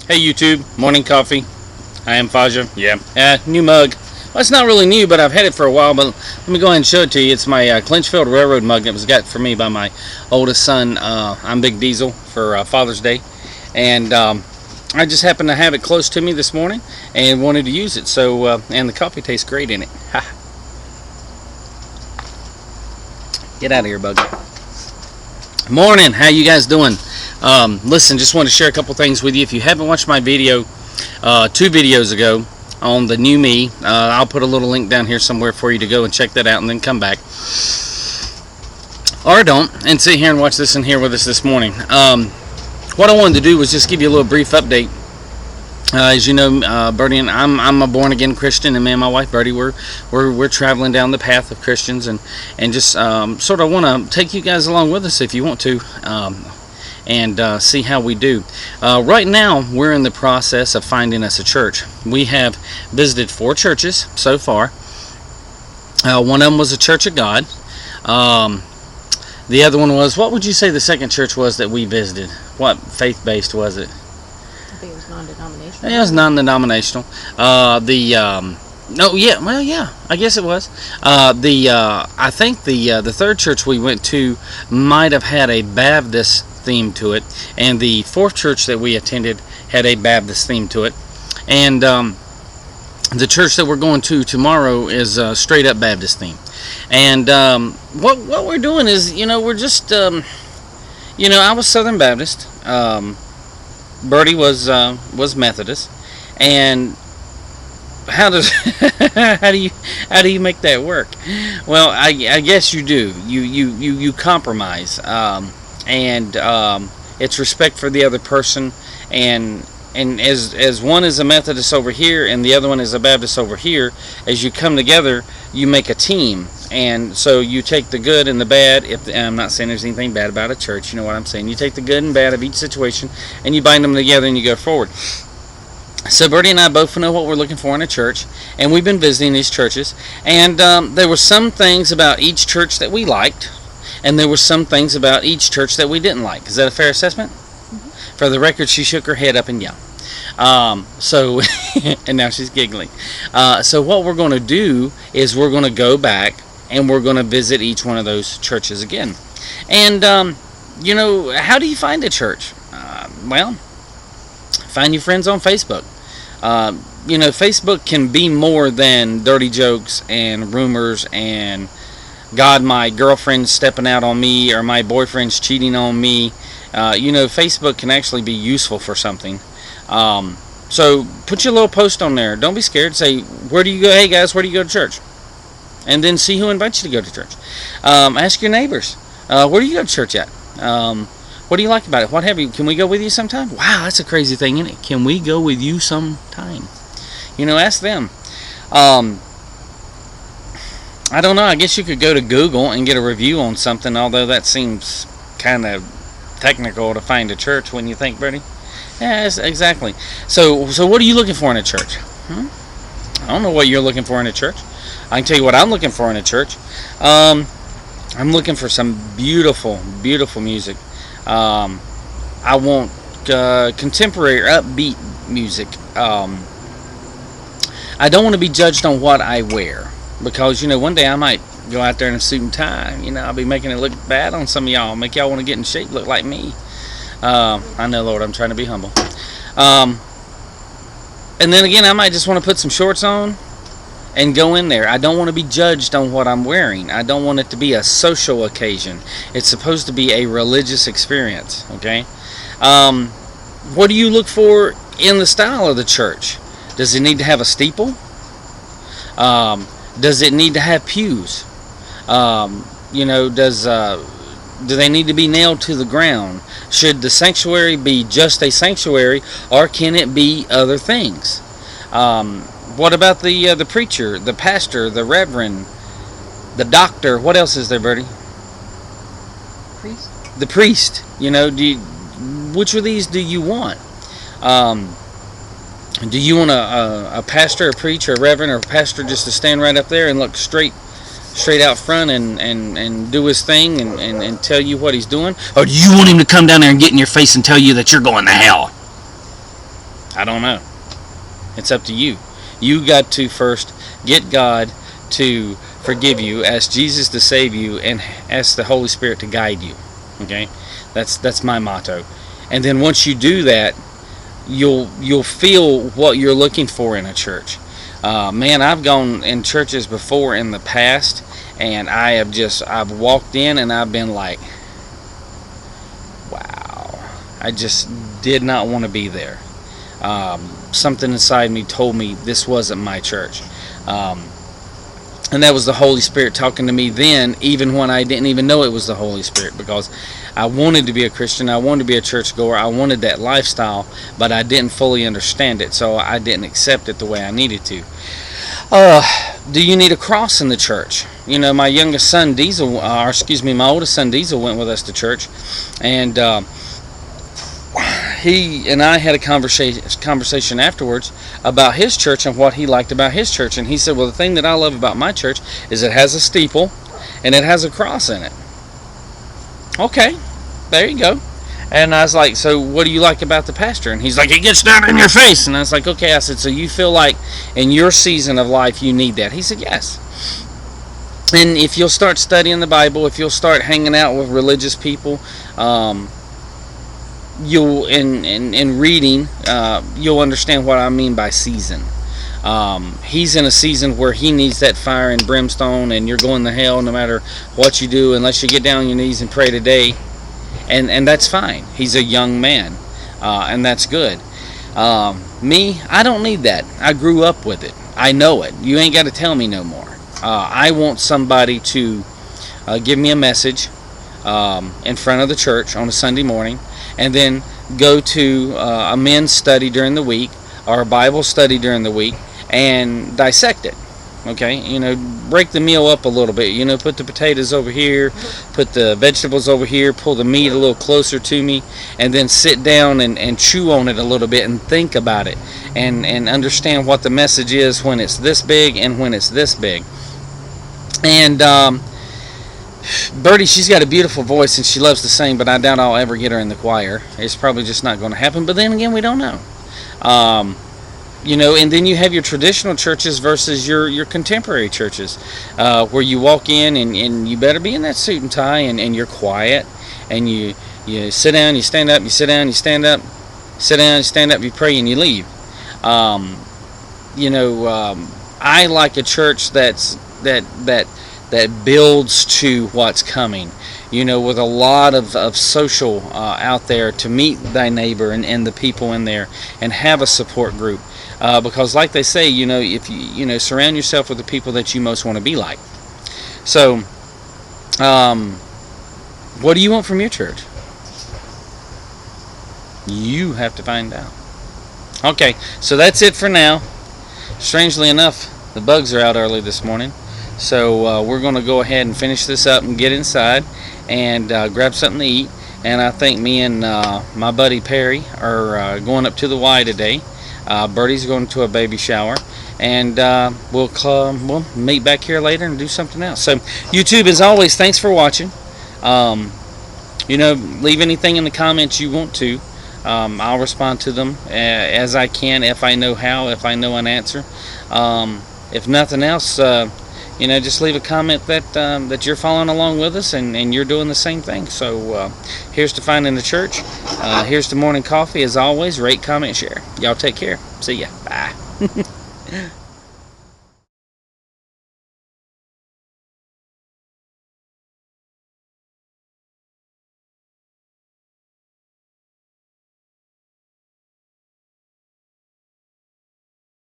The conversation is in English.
Hey YouTube, morning coffee. I am Fasha. Yeah. New mug. Well, it's not really new, but I've had it for a while. But let me go ahead and show it to you. It's my Clinchfield Railroad mug that was got for me by my oldest son. I'm Big Diesel for Father's Day, and I just happened to have it close to me this morning and wanted to use it. So and the coffee tastes great in it. Ha. Get out of here, bug. Morning. How you guys doing? Listen, just want to share a couple things with you. If you haven't watched my video 2 videos ago on the new me, I'll put a little link down here somewhere for you to go and check that out and then come back. Or don't, and sit here and watch this in here with us this morning. What I wanted to do was just give you a little brief update. As you know, Birdie and I'm a born again Christian, and me and my wife Birdie, we're traveling down the path of Christians, and just sort of want to take you guys along with us if you want to, and see how we do. Right now, we're in the process of finding us a church. We have visited 4 churches so far. One of them was a Church of God. The other one was, what would you say the second church was that we visited? What faith-based was it? I think it was non-denominational. Yeah, it was non-denominational. I guess it was. I think the third church we went to might have had a Baptist theme to it, and the 4th church that we attended had a Baptist theme to it, and the church that we're going to tomorrow is a straight up Baptist theme. And what we're doing is, we're just, I was Southern Baptist. Birdie was Methodist, and how does how do you make that work? Well, I guess you do. You compromise, and it's respect for the other person, and as one is a Methodist over here and the other one is a Baptist over here, as you come together, you make a team. And so you take the good and the bad. I'm not saying there's anything bad about a church, you know what I'm saying. You take the good and bad of each situation and you bind them together and you go forward. So Birdie and I both know what we're looking for in a church, and we've been visiting these churches, and there were some things about each church that we liked, and there were some things about each church that we didn't like. Is that a fair assessment? Mm-hmm. For the record, she shook her head up and yeah. So and now she's giggling. So what we're going to do is we're going to go back and we're going to visit each one of those churches again. And how do you find a church? Well, find your friends on Facebook. Facebook can be more than dirty jokes and rumors and God, my girlfriend's stepping out on me, or my boyfriend's cheating on me. Facebook can actually be useful for something. So put your little post on there. Don't be scared. Say, where do you go? Hey guys, where do you go to church? And then see who invites you to go to church. Ask your neighbors, where do you go to church at? What do you like about it? What have you? Can we go with you sometime? Wow, that's a crazy thing, isn't it? Can we go with you sometime? Ask them. I don't know. I guess you could go to Google and get a review on something, although that seems kind of technical to find a church, wouldn't you think, Birdie? Yes, exactly. So what are you looking for in a church? I don't know what you're looking for in a church. I can tell you what I'm looking for in a church. I'm looking for some beautiful, beautiful music. I want contemporary, upbeat music. I don't want to be judged on what I wear, because one day I might go out there in a suit and tie. I'll be making it look bad on some of y'all, make y'all want to get in shape, look like me. I know, Lord, I'm trying to be humble. And then again, I might just want to put some shorts on and go in there. I don't want to be judged on what I'm wearing. I don't want it to be a social occasion. It's supposed to be a religious experience, okay? What do you look for in the style of the church? Does it need to have a steeple? Does it need to have pews? Do they need to be nailed to the ground? Should the sanctuary be just a sanctuary, or can it be other things? What about the preacher, the pastor, the reverend, the doctor? What else is there, Birdie? Priest. The priest. Which of these do you want? Do you want a pastor, a preacher, a reverend, or a pastor just to stand right up there and look straight out front and do his thing and tell you what he's doing? Or do you want him to come down there and get in your face and tell you that you're going to hell? I don't know. It's up to you. You got to first get God to forgive you, ask Jesus to save you, and ask the Holy Spirit to guide you. Okay, that's my motto. And then once you do that, you'll feel what you're looking for in a church. Man, I've gone in churches before in the past, and I've walked in and I've been like, wow, I just did not want to be there. Something inside me told me this wasn't my church. And that was the Holy Spirit talking to me then, even when I didn't even know it was the Holy Spirit, because I wanted to be a Christian, I wanted to be a churchgoer, I wanted that lifestyle, but I didn't fully understand it, so I didn't accept it the way I needed to. Do you need a cross in the church? You know, my youngest son Diesel, my oldest son Diesel went with us to church, and he and I had a conversation afterwards about his church and what he liked about his church. And he said, well, the thing that I love about my church is it has a steeple and it has a cross in it. Okay, there you go. And I was like, so what do you like about the pastor? And he's like, it gets down in your face. And I was like, okay. I said, so you feel like in your season of life you need that? He said, yes. And if you'll start studying the Bible, if you'll start hanging out with religious people, you'll in reading, you'll understand what I mean by season. He's in a season where he needs that fire and brimstone, and you're going to hell no matter what you do, unless you get down on your knees and pray today, and that's fine. He's a young man, and that's good. Me, I don't need that. I grew up with it. I know it. You ain't got to tell me no more. I want somebody to give me a message in front of the church on a Sunday morning, and then go to a men's study during the week or a Bible study during the week and dissect it. Okay, you know, break the meal up a little bit. You know, put the potatoes over here, put the vegetables over here, pull the meat a little closer to me, and then sit down and chew on it a little bit and think about it and understand what the message is when it's this big and when it's this big. And Birdie, she's got a beautiful voice and she loves to sing, but I doubt I'll ever get her in the choir. It's probably just not going to happen, but then again, we don't know. You know, and then you have your traditional churches versus your contemporary churches, where you walk in and you better be in that suit and tie, and you're quiet, and you sit down, you stand up, you sit down, you stand up, sit down, you stand up, you pray, and you leave. You know, I like a church that builds to what's coming, you know, with a lot of social out there to meet thy neighbor and the people in there, and have a support group, because like they say, you know, if you surround yourself with the people that you most want to be like. So what do you want from your church? You have to find out. Okay, so that's it for now. Strangely enough, the bugs are out early this morning. So we're going to go ahead and finish this up and get inside and grab something to eat. And I think me and my buddy Perry are going up to the Y today. Birdie's going to a baby shower. And we'll meet back here later and do something else. So YouTube, as always, thanks for watching. You know, leave anything in the comments you want to. I'll respond to them as I can, if I know how, if I know an answer. If nothing else, you know, just leave a comment that you're following along with us and you're doing the same thing. So here's to finding the church. Here's to morning coffee. As always, rate, comment, share. Y'all take care. See ya. Bye.